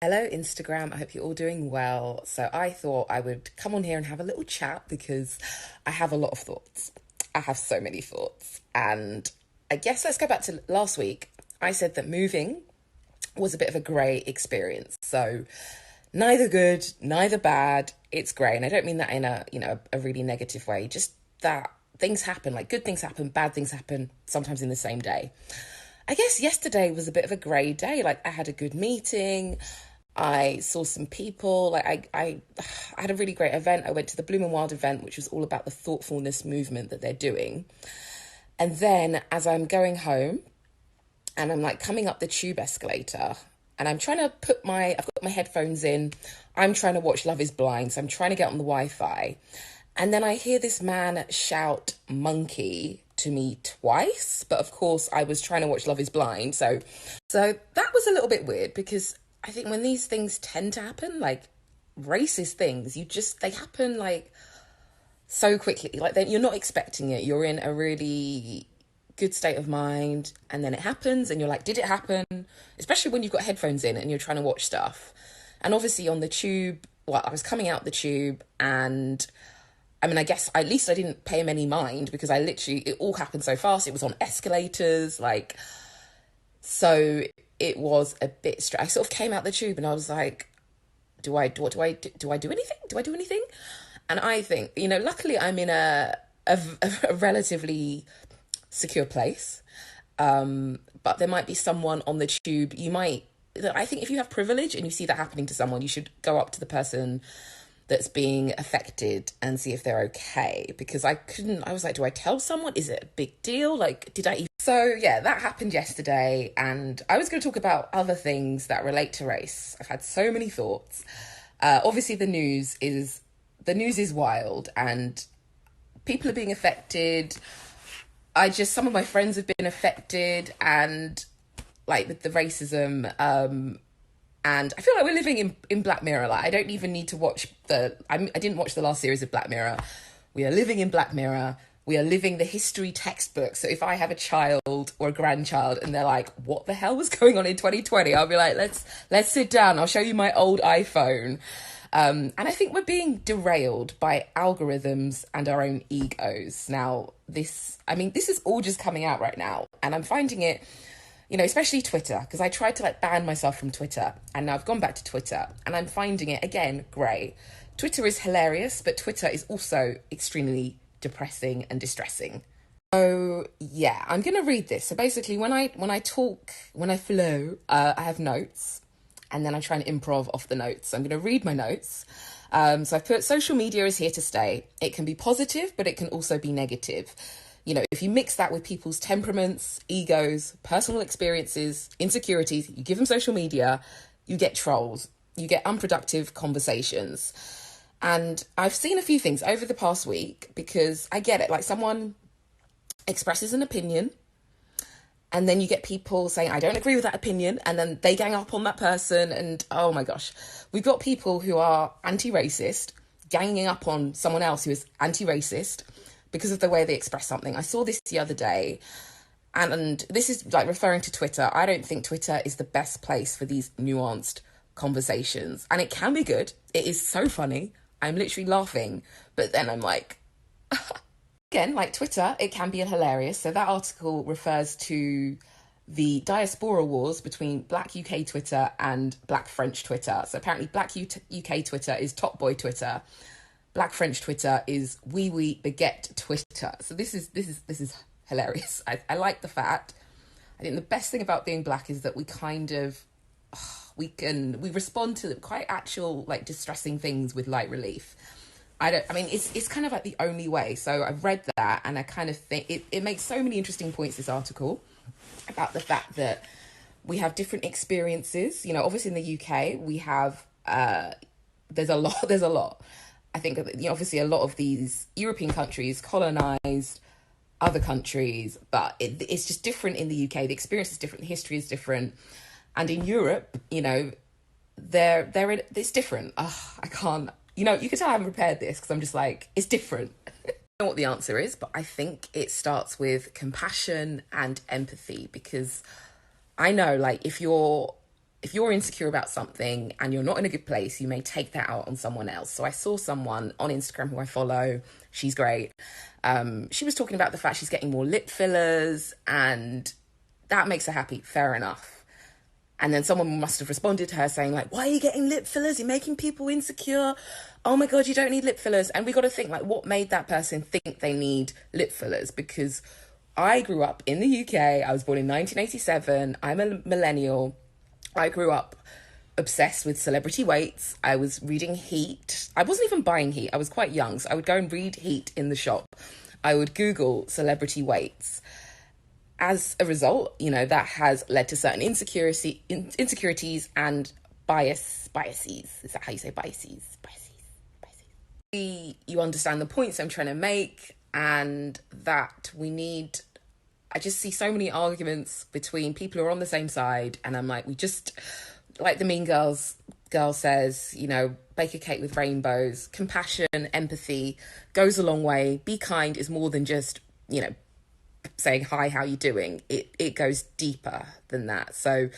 Hello, Instagram. I hope you're all doing well. So, I thought I would come on here and have a little chat because I have a lot of thoughts. I have so many thoughts. And I guess let's go back to last week. I said that moving was a bit of a grey experience. So, neither good, neither bad. It's grey. And I don't mean that in a really negative way, just that things happen, like good things happen, bad things happen, sometimes in the same day. I guess yesterday was a bit of a grey day. Like I had a good meeting. I saw some people. I had a really great event. I went to the Bloom and Wild event, which was all about the thoughtfulness movement that they're doing. And then as I'm going home and I'm like coming up the tube escalator and I'm trying to I've got my headphones in. I'm trying to watch Love is Blind. So I'm trying to get on the Wi-Fi. And then I hear this man shout monkey to me twice. But of course, I was trying to watch Love is Blind. So that was a little bit weird because I think when these things tend to happen, like racist things, they happen like so quickly. Like you're not expecting it. You're in a really good state of mind. And then it happens and you're like, did it happen? Especially when you've got headphones in and you're trying to watch stuff. And obviously on the tube, I was coming out the tube and I mean, I guess at least I didn't pay him any mind because it all happened so fast. It was on escalators, so it was a bit I sort of came out the tube and I was like, do I do anything? Do I do anything? And I think, luckily I'm in a relatively secure place. But there might be someone on the tube. I think if you have privilege and you see that happening to someone, you should go up to the person that's being affected and see if they're okay, because I was like, do I tell someone? Is it a big deal? Like, did I even... So yeah, that happened yesterday, and I was going to talk about other things that relate to race. I've had so many thoughts. Obviously the news is wild and people are being affected. Some of my friends have been affected, and like with the racism, and I feel like we're living in Black Mirror. Like I don't even need to watch I didn't watch the last series of Black Mirror. We are living in Black Mirror. We are living the history textbook. So if I have a child or a grandchild and they're like, what the hell was going on in 2020? I'll be like, let's sit down. I'll show you my old iPhone. And I think we're being derailed by algorithms and our own egos. Now, this is all just coming out right now. And I'm finding it, especially Twitter, because I tried to ban myself from Twitter and now I've gone back to Twitter and I'm finding it again grey. Twitter is hilarious, but Twitter is also extremely depressing and distressing. So yeah, I'm going to read this. So basically when I flow, I have notes and then I try and improv off the notes. So I'm going to read my notes. So I've put social media is here to stay. It can be positive, but it can also be negative. If you mix that with people's temperaments, egos, personal experiences, insecurities, you give them social media, you get trolls, you get unproductive conversations. And I've seen a few things over the past week because I get it. Like someone expresses an opinion and then you get people saying, I don't agree with that opinion. And then they gang up on that person. And oh my gosh, we've got people who are anti-racist ganging up on someone else who is anti-racist because of the way they express something. I saw this the other day, and this is like referring to Twitter. I don't think Twitter is the best place for these nuanced conversations. And it can be good. It is so funny. I'm literally laughing. But then I'm like, again, like Twitter, it can be hilarious. So that article refers to the diaspora wars between Black UK Twitter and Black French Twitter. So apparently Black UK Twitter is Top Boy Twitter. Black French Twitter is we beget Twitter. So this is hilarious. I like the fact. I think the best thing about being black is that we kind of we respond to quite actual like distressing things with light relief. It's kind of like the only way. So I've read that and I kind of think it makes so many interesting points, this article, about the fact that we have different experiences. Obviously in the UK we have there's a lot. I think obviously a lot of these European countries colonized other countries, but it's just different in the UK. The experience is different, the history is different, and in Europe, it's different. I can't. You can tell I haven't prepared this because I'm just like, it's different. I don't know what the answer is, but I think it starts with compassion and empathy, because I know, like, if you're if you're insecure about something and you're not in a good place, you may take that out on someone else. So I saw someone on Instagram who I follow. She's great. She was talking about the fact she's getting more lip fillers and that makes her happy. Fair enough. And then someone must have responded to her saying like, why are you getting lip fillers? You're making people insecure. Oh my God, you don't need lip fillers. And we got to think like, what made that person think they need lip fillers? Because I grew up in the UK. I was born in 1987. I'm a millennial. I grew up obsessed with celebrity weights. I was reading Heat. I wasn't even buying Heat. I was quite young. So I would go and read Heat in the shop. I would Google celebrity weights. As a result, you know, that has led to certain insecurities and biases. Is that how you say biases? You understand the points I'm trying to make, and that we need... I just see so many arguments between people who are on the same side, and I'm like, we just... Like the Mean Girls girl says, you know, bake a cake with rainbows. Compassion, empathy goes a long way. Be kind is more than just, you know, saying, hi, how you doing? It goes deeper than that. So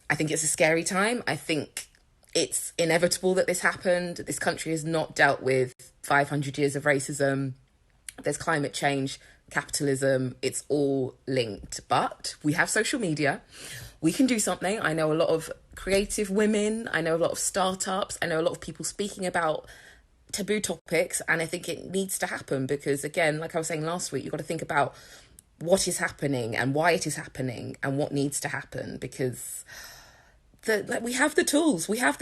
I think it's a scary time. I think it's inevitable that this happened. This country has not dealt with 500 years of racism. There's climate change, capitalism. It's all linked. But we have social media. We can do something. I know a lot of creative women. I know a lot of startups. I know a lot of people speaking about taboo topics. And I think it needs to happen because, again, like I was saying last week, you've got to think about what is happening and why it is happening and what needs to happen, because we have the tools, we have